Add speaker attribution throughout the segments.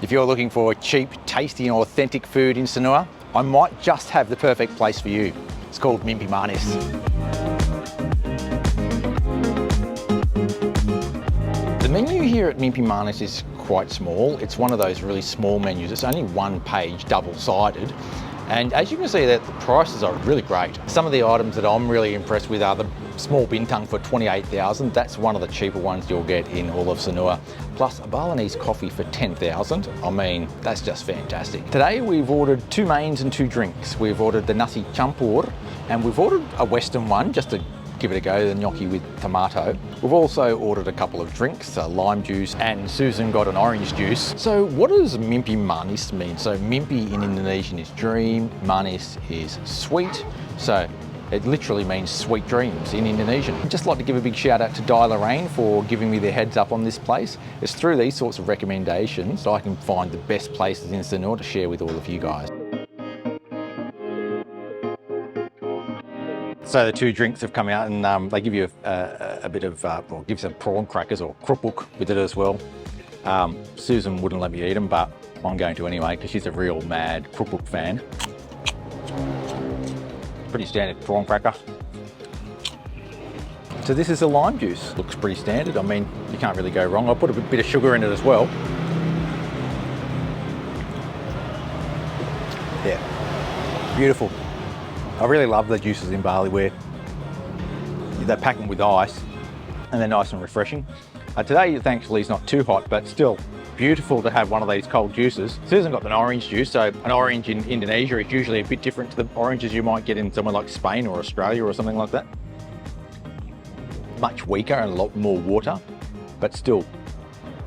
Speaker 1: If you're looking for cheap, tasty and authentic food in Sanur, I might just have the perfect place for you. It's called Mimpi Manis. The menu here at Mimpi Manis is quite small. It's one of those really small menus. It's only one page, double-sided. And as you can see, that the prices are really great. Some of the items that I'm really impressed with are the small bintang for 28,000. That's one of the cheaper ones you'll get in all of Sanur. Plus a Balinese coffee for 10,000. I mean, that's just fantastic. Today we've ordered 2 mains and 2 drinks. We've ordered the nasi campur and we've ordered a Western one just to give it a go, the gnocchi with tomato. We've also ordered a couple of drinks, lime juice, and Susan got an orange juice. So what does Mimpi Manis mean? So Mimpi in Indonesian is dream, Manis is sweet. So it literally means sweet dreams in Indonesian. I'd just like to give a big shout out to Di Lorraine for giving me the heads up on this place. It's through these sorts of recommendations that I can find the best places in Sanur to share with all of you guys. So the 2 drinks have come out and they give you a bit of, well, give some prawn crackers or krupuk with it as well. Susan wouldn't let me eat them, but I'm going to anyway because she's a real mad krupuk fan. Pretty standard prawn cracker. So this is a lime juice. Looks pretty standard. I mean, you can't really go wrong. I'll put a bit of sugar in it as well. Yeah, beautiful. I really love the juices in Bali where they pack them with ice and they're nice and refreshing. Today, thankfully, it's not too hot, but still beautiful to have one of these cold juices. Susan got an orange juice, so an orange in Indonesia is usually a bit different to the oranges you might get in somewhere like Spain or Australia or something like that. Much weaker and a lot more water, but still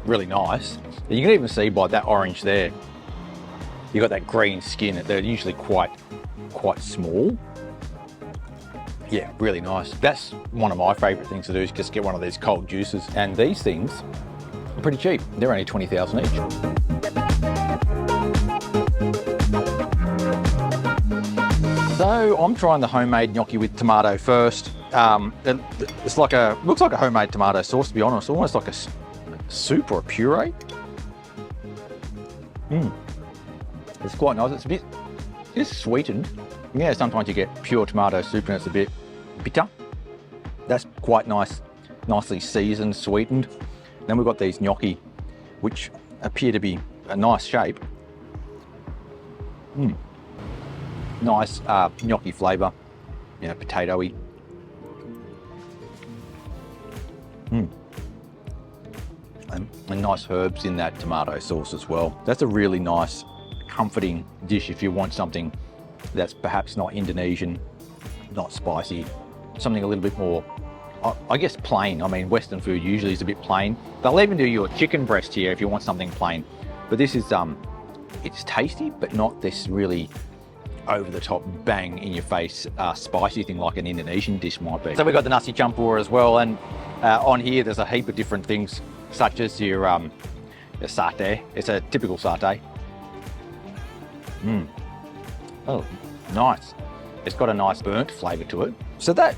Speaker 1: really nice. You can even see by that orange there, you've got that green skin. They're usually quite small. Yeah, really nice. That's one of my favorite things to do is just get one of these cold juices. And these things are pretty cheap. They're only 20,000 each. So I'm trying the homemade gnocchi with tomato first. It's like looks like a homemade tomato sauce, to be honest. Almost like a soup or a puree. It's quite nice. It's sweetened. Yeah, sometimes you get pure tomato soup and it's a bit bitter. That's quite nice, nicely seasoned, sweetened. Then we've got these gnocchi, which appear to be a nice shape. Nice gnocchi flavour, you know, potatoey. And nice herbs in that tomato sauce as well. That's a really nice, comforting dish if you want something that's perhaps not Indonesian, not spicy, something a little bit more, I guess, plain. I mean, Western food usually is a bit plain. They'll even do your chicken breast here if you want something plain. But this is, it's tasty, but not this really over-the-top, bang in your face, spicy thing like an Indonesian dish might be. So we've got the nasi campur as well, and on here there's a heap of different things, such as your satay. It's a typical satay. Oh, nice. It's got a nice burnt flavour to it. So that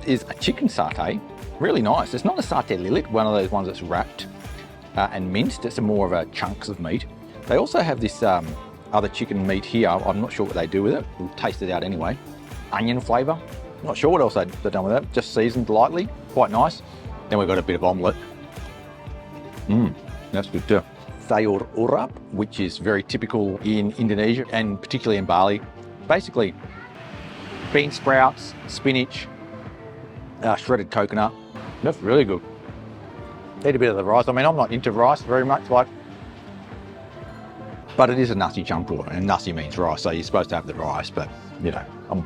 Speaker 1: is a chicken satay, really nice. It's not a satay lilit, one of those ones that's wrapped and minced. It's more of a chunks of meat. They also have this other chicken meat here. I'm not sure what they do with it. We'll taste it out anyway. Onion flavour. Not sure what else they've done with that. Just seasoned lightly, quite nice. Then we've got a bit of omelette. That's good too. Sayur urap, which is very typical in Indonesia and particularly in Bali. Basically, bean sprouts, spinach, shredded coconut. That's really good. Eat a bit of the rice. I mean, I'm not into rice very much, but it is a nasi campur, and nasi means rice, so you're supposed to have the rice, but you know, I'm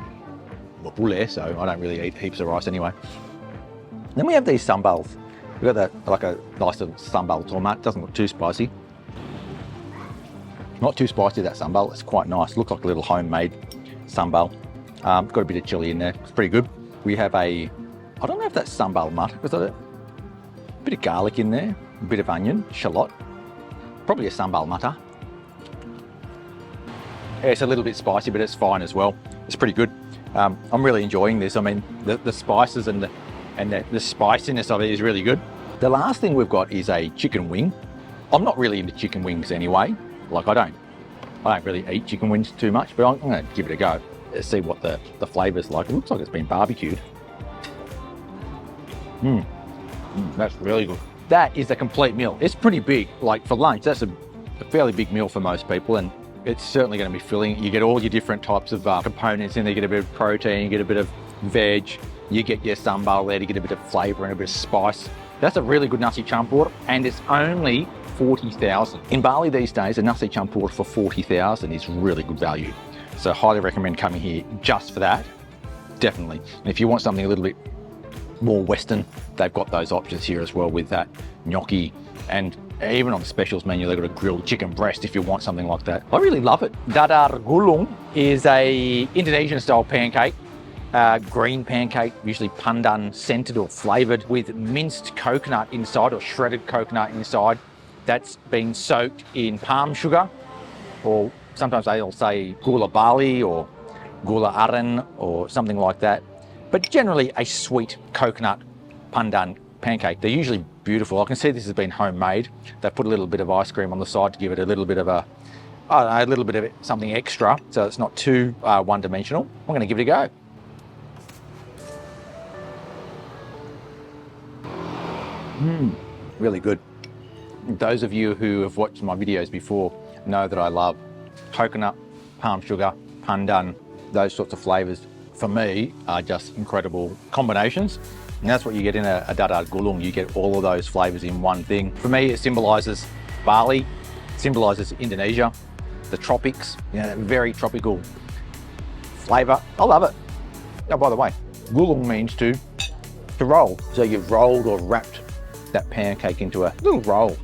Speaker 1: a bule, so I don't really eat heaps of rice anyway. Then we have these sambals. We've got that, like a nice little sambal tomat. Doesn't look too spicy. Not too spicy, that sambal. It's quite nice. Looks like a little homemade sambal. Got a bit of chili in there. It's pretty good. We have I don't know if that's sambal mat. Is that it? A bit of garlic in there. A bit of onion, shallot. Probably a sambal mata. Yeah, it's a little bit spicy, but it's fine as well. It's pretty good. I'm really enjoying this. I mean, the spices and the spiciness of it is really good. The last thing we've got is a chicken wing. I'm not really into chicken wings anyway, Like I don't really eat chicken wings too much, but I'm going to give it a go. Let's see what the flavour's like. It looks like it's been barbecued. That's really good. That is a complete meal. It's pretty big. Like for lunch, that's a fairly big meal for most people, and it's certainly going to be filling. You get all your different types of components in there. You get a bit of protein, you get a bit of veg, you get your sambal there to get a bit of flavour and a bit of spice. That's a really good nasi campur, and it's only 40,000. In Bali these days, a nasi campur for 40,000 is really good value. So highly recommend coming here just for that, definitely. And if you want something a little bit more Western, they've got those options here as well with that gnocchi, and even on the specials menu, they've got a grilled chicken breast if you want something like that. I really love it. Dadar gulung is a Indonesian style pancake, green pancake, usually pandan scented or flavored with minced coconut inside or shredded coconut inside. That's been soaked in palm sugar, or sometimes they'll say gula bali or gula aren or something like that. But generally a sweet coconut pandan pancake. They're usually beautiful. I can see this has been homemade. They put a little bit of ice cream on the side to give it a little bit of a little bit of something extra, so it's not too one-dimensional. I'm going to give it a go. Really good. Those of you who have watched my videos before know that I love coconut, palm sugar, pandan, those sorts of flavors. For me, are just incredible combinations. And that's what you get in a dadar gulung. You get all of those flavors in one thing. For me, it symbolizes Bali, symbolizes Indonesia, the tropics, you know, that very tropical flavor. I love it. Oh, by the way, gulung means to roll. So you've rolled or wrapped that pancake into a little roll.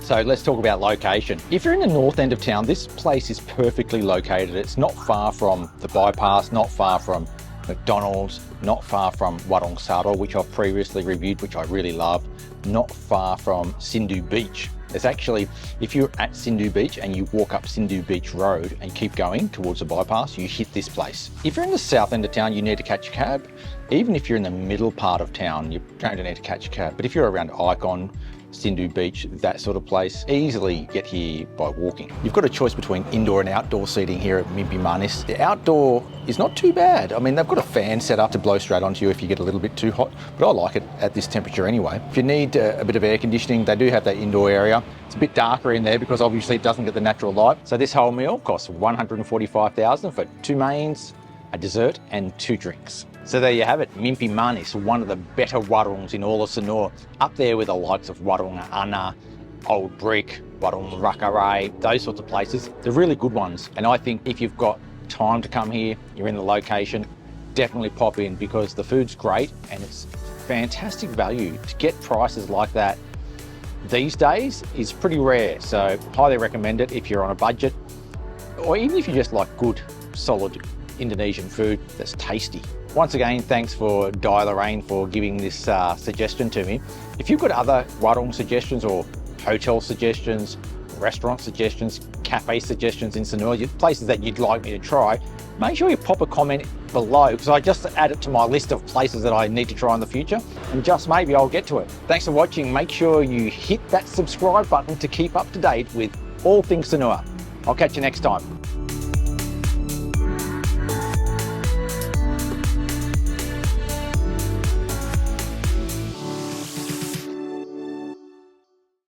Speaker 1: So let's talk about location. If you're in the north end of town, this place is perfectly located. It's not far from the bypass, not far from McDonald's, not far from Warung, which I've previously reviewed, which I really love, not far from Sindhu Beach. It's actually, if you're at Sindhu Beach and you walk up Sindhu Beach Road and keep going towards the bypass, you hit this place. If you're in the south end of town, you need to catch a cab. Even if you're in the middle part of town, you're going to need to catch a cab. But if you're around Icon, Sindhu Beach, that sort of place, easily get here by walking. You've got a choice between indoor and outdoor seating here at Mimpi Manis. The outdoor is not too bad. I mean, they've got a fan set up to blow straight onto you if you get a little bit too hot, but I like it at this temperature anyway. If you need a bit of air conditioning, they do have that indoor area. It's a bit darker in there because obviously it doesn't get the natural light. So this whole meal costs 145,000 for 2 mains, a dessert and 2 drinks. So there you have it, Mimpi Manis, one of the better warungs in all of Sanur, up there with the likes of Warung Ana, Old Brick, Warung Rakarai, those sorts of places. They're really good ones. And I think if you've got time to come here, you're in the location, definitely pop in because the food's great and it's fantastic value. To get prices like that these days is pretty rare. So highly recommend it if you're on a budget, or even if you just like good, solid Indonesian food that's tasty. Once again, thanks for Lorraine for giving this suggestion to me. If you've got other warung suggestions or hotel suggestions, restaurant suggestions, cafe suggestions in Sanur, places that you'd like me to try, make sure you pop a comment below because I just add it to my list of places that I need to try in the future, and just maybe I'll get to it. Thanks for watching. Make sure you hit that subscribe button to keep up to date with all things Sanur. I'll catch you next time.